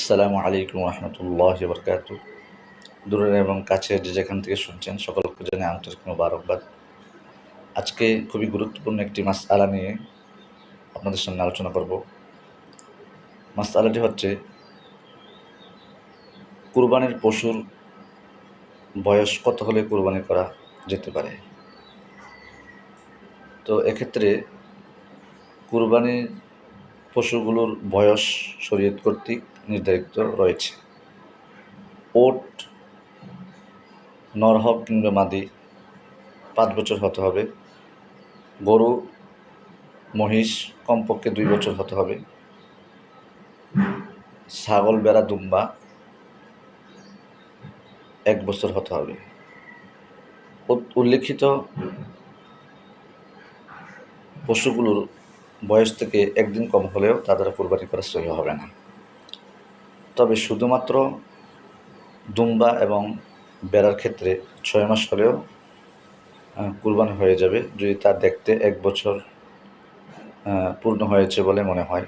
আসসালামু আলাইকুম রহমতুল্লাহি বরকাতু। দূরের এবং কাছের যে যেখান থেকে শুনছেন সকলকে জানাই আন্তরিক মোবারকবাদ। আজকে খুবই গুরুত্বপূর্ণ একটি মাসআলা নিয়ে আপনাদের সামনে আলোচনা করব। মাসআলাটি হচ্ছে কুরবানির পশুর বয়স কত হলে কুরবানি করা যেতে পারে। তো এক্ষেত্রে কুরবানির পশুগুলোর বয়স শরীয়ত কর্তৃক নির্ধারিত রয়েছে। ওট নর হোক কিংবা মাদি 5 বছর হতে হবে। গরু মহিষ কমপক্ষে 2 বছর হতে হবে। ছাগল ভেড়া দুম্বা 1 বছর হতে হবে। উল্লেখিত পশুগুলোর বয়স থেকে একদিন কম হলেও তা দ্বারা কোরবানি করা সহিহ হবে না। তবে শুধুমাত্র দুম্বা এবং ভেড়ার ক্ষেত্রে 6 মাস হলেও কুরবানি হয়ে যাবে, যদি তা দেখতে 1 বছর পূর্ণ হয়েছে বলে মনে হয়।